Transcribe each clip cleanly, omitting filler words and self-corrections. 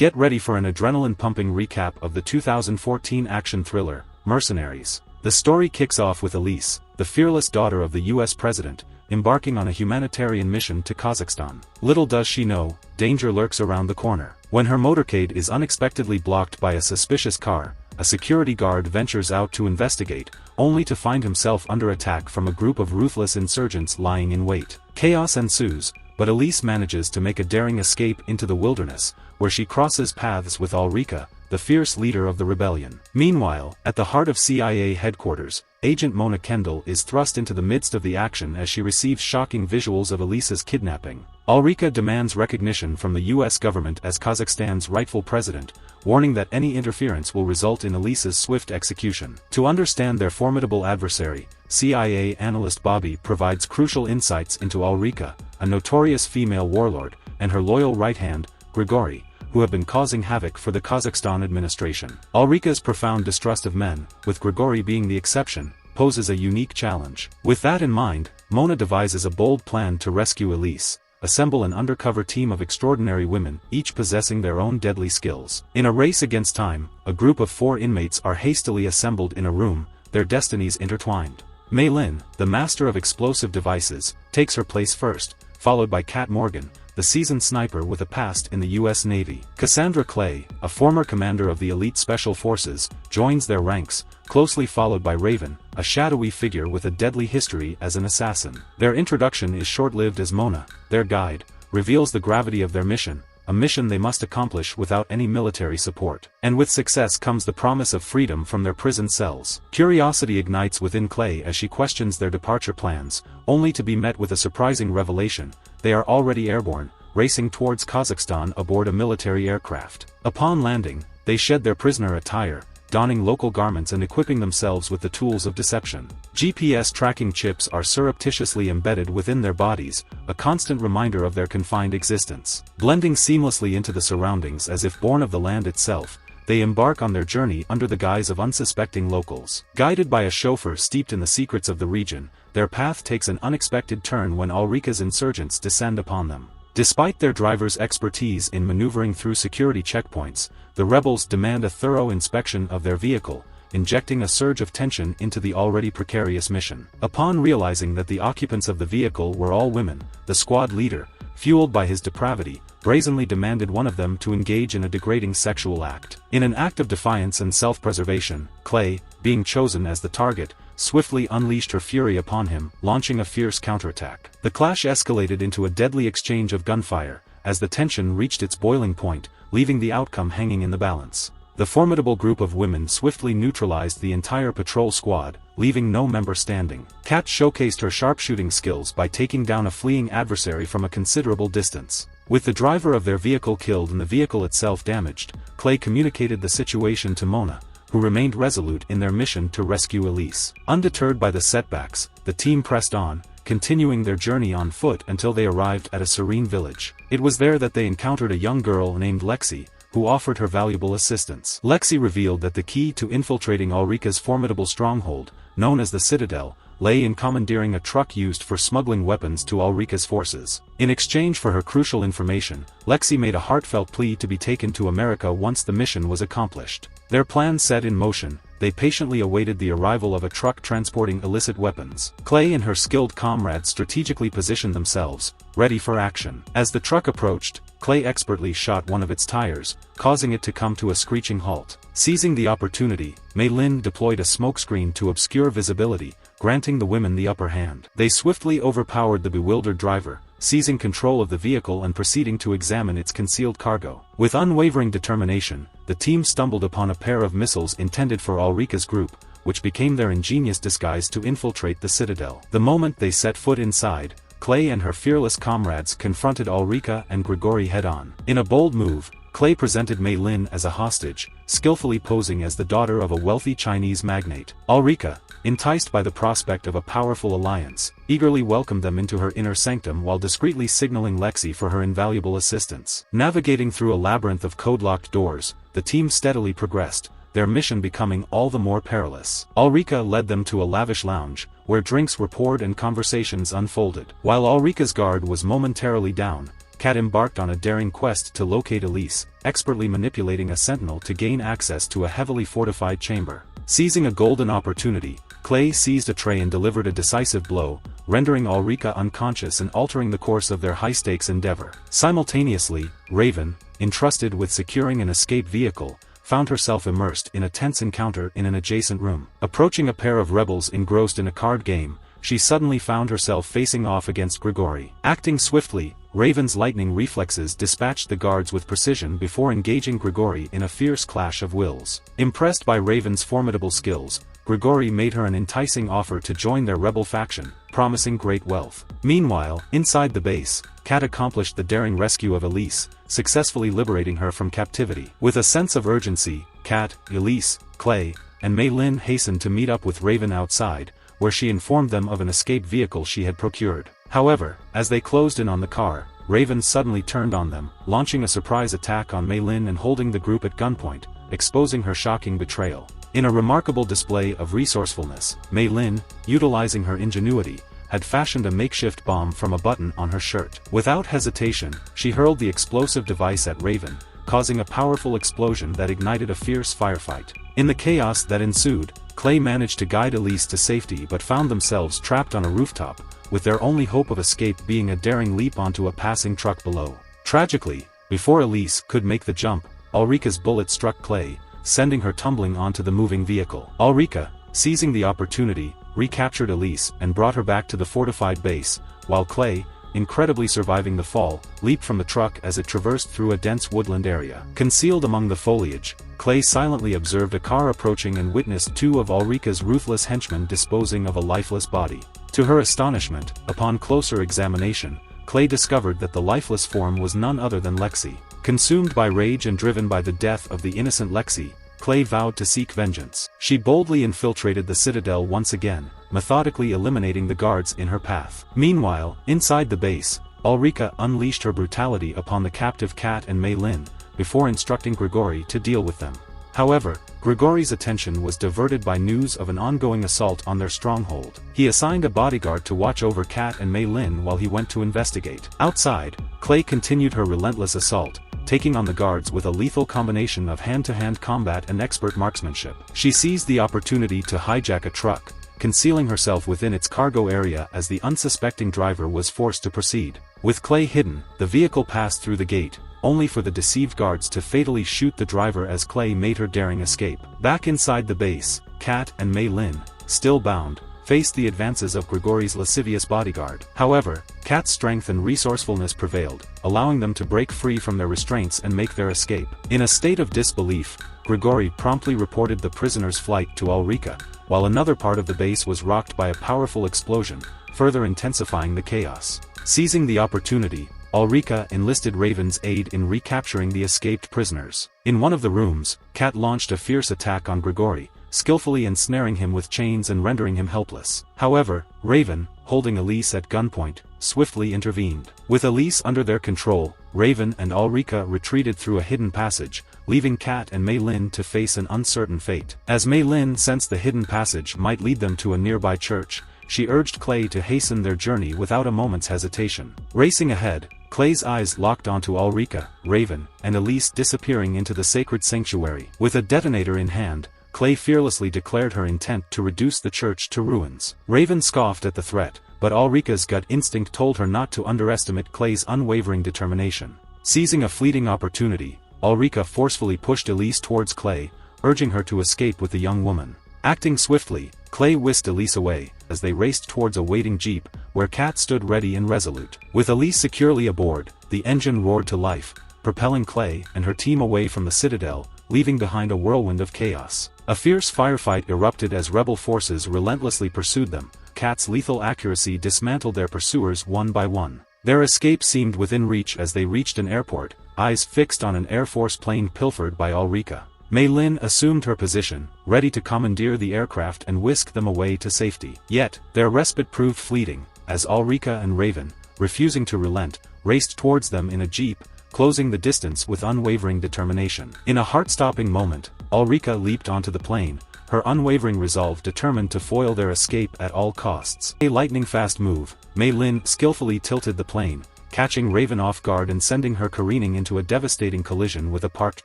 Get ready for an adrenaline-pumping recap of the 2014 action thriller, Mercenaries. The story kicks off with Elise, the fearless daughter of the US president, embarking on a humanitarian mission to Kazakhstan. Little does she know, danger lurks around the corner. When her motorcade is unexpectedly blocked by a suspicious car, a security guard ventures out to investigate, only to find himself under attack from a group of ruthless insurgents lying in wait. Chaos ensues, but Elise manages to make a daring escape into the wilderness, where she crosses paths with Ulrika, the fierce leader of the rebellion. Meanwhile, at the heart of CIA headquarters, Agent Mona Kendall is thrust into the midst of the action as she receives shocking visuals of Elise's kidnapping. Ulrika demands recognition from the US government as Kazakhstan's rightful president, warning that any interference will result in Elise's swift execution. To understand their formidable adversary, CIA analyst Bobby provides crucial insights into Ulrika, a notorious female warlord, and her loyal right-hand, Grigory, who have been causing havoc for the Kazakhstan administration. Ulrika's profound distrust of men, with Grigory being the exception, poses a unique challenge. With that in mind, Mona devises a bold plan to rescue Elise, assemble an undercover team of extraordinary women, each possessing their own deadly skills. In a race against time, a group of 4 inmates are hastily assembled in a room, their destinies intertwined. Mei Lin, the master of explosive devices, takes her place first, followed by Kat Morgan, the seasoned sniper with a past in the US Navy. Cassandra Clay, a former commander of the elite special forces, joins their ranks, closely followed by Raven, a shadowy figure with a deadly history as an assassin. Their introduction is short-lived as Mona, their guide, reveals the gravity of their mission, a mission they must accomplish without any military support. And with success comes the promise of freedom from their prison cells. Curiosity ignites within Clay as she questions their departure plans, only to be met with a surprising revelation: they are already airborne, racing towards Kazakhstan aboard a military aircraft. Upon landing, they shed their prisoner attire, donning local garments and equipping themselves with the tools of deception. GPS tracking chips are surreptitiously embedded within their bodies, a constant reminder of their confined existence. Blending seamlessly into the surroundings as if born of the land itself, they embark on their journey under the guise of unsuspecting locals. Guided by a chauffeur steeped in the secrets of the region, their path takes an unexpected turn when Ulrika's insurgents descend upon them. Despite their driver's expertise in maneuvering through security checkpoints, the rebels demand a thorough inspection of their vehicle, injecting a surge of tension into the already precarious mission. Upon realizing that the occupants of the vehicle were all women, the squad leader, fueled by his depravity, brazenly demanded one of them to engage in a degrading sexual act. In an act of defiance and self-preservation, Clay, being chosen as the target, swiftly unleashed her fury upon him, launching a fierce counterattack. The clash escalated into a deadly exchange of gunfire, as the tension reached its boiling point, leaving the outcome hanging in the balance. The formidable group of women swiftly neutralized the entire patrol squad, leaving no member standing. Kat showcased her sharpshooting skills by taking down a fleeing adversary from a considerable distance. With the driver of their vehicle killed and the vehicle itself damaged, Clay communicated the situation to Mona, who remained resolute in their mission to rescue Elise. Undeterred by the setbacks, the team pressed on, continuing their journey on foot until they arrived at a serene village. It was there that they encountered a young girl named Lexi, who offered her valuable assistance. Lexi revealed that the key to infiltrating Ulrika's formidable stronghold, known as the Citadel, lay in commandeering a truck used for smuggling weapons to Ulrika's forces. In exchange for her crucial information, Lexi made a heartfelt plea to be taken to America once the mission was accomplished. Their plan set in motion, they patiently awaited the arrival of a truck transporting illicit weapons. Clay and her skilled comrades strategically positioned themselves, ready for action. As the truck approached, Clay expertly shot one of its tires, causing it to come to a screeching halt. Seizing the opportunity, Mei Lin deployed a smokescreen to obscure visibility, granting the women the upper hand. They swiftly overpowered the bewildered driver, seizing control of the vehicle and proceeding to examine its concealed cargo. With unwavering determination, the team stumbled upon a pair of missiles intended for Ulrika's group, which became their ingenious disguise to infiltrate the Citadel. The moment they set foot inside, Clay and her fearless comrades confronted Ulrika and Grigory head-on. In a bold move, Clay presented Mei Lin as a hostage, skillfully posing as the daughter of a wealthy Chinese magnate. Ulrika, enticed by the prospect of a powerful alliance, eagerly welcomed them into her inner sanctum while discreetly signaling Lexi for her invaluable assistance. Navigating through a labyrinth of code-locked doors, the team steadily progressed, their mission becoming all the more perilous. Ulrika led them to a lavish lounge, where drinks were poured and conversations unfolded. While Ulrika's guard was momentarily down, Kat embarked on a daring quest to locate Elise, expertly manipulating a sentinel to gain access to a heavily fortified chamber. Seizing a golden opportunity, Clay seized a tray and delivered a decisive blow, rendering Ulrika unconscious and altering the course of their high-stakes endeavor. Simultaneously, Raven, entrusted with securing an escape vehicle, found herself immersed in a tense encounter in an adjacent room. Approaching a pair of rebels engrossed in a card game, she suddenly found herself facing off against Grigori. Acting swiftly, Raven's lightning reflexes dispatched the guards with precision before engaging Grigori in a fierce clash of wills. Impressed by Raven's formidable skills, Grigori made her an enticing offer to join their rebel faction, promising great wealth. Meanwhile, inside the base, Kat accomplished the daring rescue of Elise, successfully liberating her from captivity. With a sense of urgency, Kat, Elise, Clay, and Mei Lin hastened to meet up with Raven outside, where she informed them of an escape vehicle she had procured. However, as they closed in on the car, Raven suddenly turned on them, launching a surprise attack on Mei Lin and holding the group at gunpoint, exposing her shocking betrayal. In a remarkable display of resourcefulness, Mei Lin, utilizing her ingenuity, had fashioned a makeshift bomb from a button on her shirt. Without hesitation, she hurled the explosive device at Raven, causing a powerful explosion that ignited a fierce firefight. In the chaos that ensued, Clay managed to guide Elise to safety but found themselves trapped on a rooftop, with their only hope of escape being a daring leap onto a passing truck below. Tragically, before Elise could make the jump, Ulrika's bullet struck Clay, sending her tumbling onto the moving vehicle. Ulrika, seizing the opportunity, recaptured Elise and brought her back to the fortified base, while Clay, incredibly surviving the fall, leaped from the truck as it traversed through a dense woodland area. Concealed among the foliage, Clay silently observed a car approaching and witnessed two of Ulrika's ruthless henchmen disposing of a lifeless body. To her astonishment, upon closer examination, Clay discovered that the lifeless form was none other than Lexi. Consumed by rage and driven by the death of the innocent Lexi, Clay vowed to seek vengeance. She boldly infiltrated the citadel once again, methodically eliminating the guards in her path. Meanwhile, inside the base, Ulrika unleashed her brutality upon the captive Kat and Mei Lin, before instructing Grigori to deal with them. However, Grigori's attention was diverted by news of an ongoing assault on their stronghold. He assigned a bodyguard to watch over Kat and Mei Lin while he went to investigate. Outside, Clay continued her relentless assault, taking on the guards with a lethal combination of hand-to-hand combat and expert marksmanship. She seized the opportunity to hijack a truck, concealing herself within its cargo area as the unsuspecting driver was forced to proceed. With Clay hidden, the vehicle passed through the gate, only for the deceived guards to fatally shoot the driver as Clay made her daring escape. Back inside the base, Kat and Mei Lin, still bound, faced the advances of Grigori's lascivious bodyguard. However, Kat's strength and resourcefulness prevailed, allowing them to break free from their restraints and make their escape. In a state of disbelief, Grigori promptly reported the prisoner's flight to Ulrika, while another part of the base was rocked by a powerful explosion, further intensifying the chaos. Seizing the opportunity, Ulrika enlisted Raven's aid in recapturing the escaped prisoners. In one of the rooms, Kat launched a fierce attack on Grigori, skillfully ensnaring him with chains and rendering him helpless. However, Raven, holding Elise at gunpoint, swiftly intervened. With Elise under their control, Raven and Ulrika retreated through a hidden passage, leaving Kat and Mei Lin to face an uncertain fate. As Mei Lin sensed the hidden passage might lead them to a nearby church, she urged Clay to hasten their journey without a moment's hesitation. Racing ahead, Clay's eyes locked onto Ulrika, Raven, and Elise disappearing into the sacred sanctuary. With a detonator in hand, Clay fearlessly declared her intent to reduce the church to ruins. Raven scoffed at the threat, but Ulrika's gut instinct told her not to underestimate Clay's unwavering determination. Seizing a fleeting opportunity, Ulrika forcefully pushed Elise towards Clay, urging her to escape with the young woman. Acting swiftly, Clay whisked Elise away, as they raced towards a waiting jeep, where Kat stood ready and resolute. With Elise securely aboard, the engine roared to life, propelling Clay and her team away from the citadel, leaving behind a whirlwind of chaos. A fierce firefight erupted as rebel forces relentlessly pursued them. Kat's lethal accuracy dismantled their pursuers one by one. Their escape seemed within reach as they reached an airport, eyes fixed on an Air Force plane pilfered by Ulrika. Mei Lin assumed her position, ready to commandeer the aircraft and whisk them away to safety. Yet, their respite proved fleeting, as Ulrika and Raven, refusing to relent, raced towards them in a jeep, closing the distance with unwavering determination. In a heart-stopping moment, Ulrika leaped onto the plane, her unwavering resolve determined to foil their escape at all costs. A lightning-fast move, Mei Lin skillfully tilted the plane, catching Raven off guard and sending her careening into a devastating collision with a parked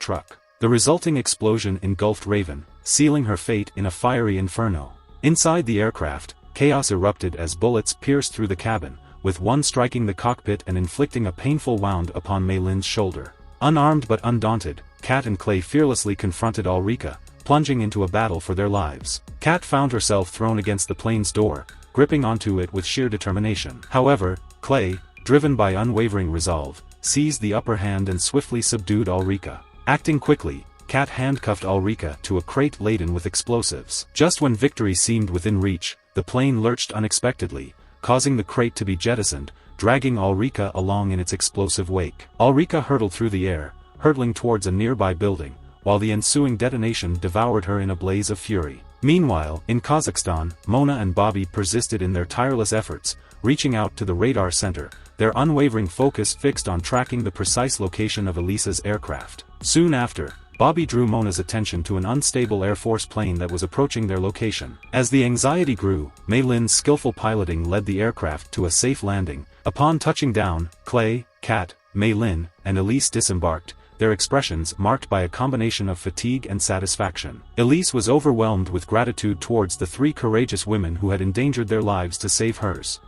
truck. The resulting explosion engulfed Raven, sealing her fate in a fiery inferno. Inside the aircraft, chaos erupted as bullets pierced through the cabin, with one striking the cockpit and inflicting a painful wound upon Mei Lin's shoulder. Unarmed but undaunted, Kat and Clay fearlessly confronted Ulrika, plunging into a battle for their lives. Kat found herself thrown against the plane's door, gripping onto it with sheer determination. However, Clay, driven by unwavering resolve, seized the upper hand and swiftly subdued Ulrika. Acting quickly, Kat handcuffed Ulrika to a crate laden with explosives. Just when victory seemed within reach, the plane lurched unexpectedly, causing the crate to be jettisoned, dragging Ulrika along in its explosive wake. Ulrika hurtled through the air, hurtling towards a nearby building, while the ensuing detonation devoured her in a blaze of fury. Meanwhile, in Kazakhstan, Mona and Bobby persisted in their tireless efforts, reaching out to the radar center, their unwavering focus fixed on tracking the precise location of Elisa's aircraft. Soon after, Bobby drew Mona's attention to an unstable Air Force plane that was approaching their location. As the anxiety grew, Mei Lin's skillful piloting led the aircraft to a safe landing. Upon touching down, Clay, Kat, Mei Lin, and Elise disembarked, their expressions marked by a combination of fatigue and satisfaction. Elise was overwhelmed with gratitude towards the three courageous women who had endangered their lives to save hers.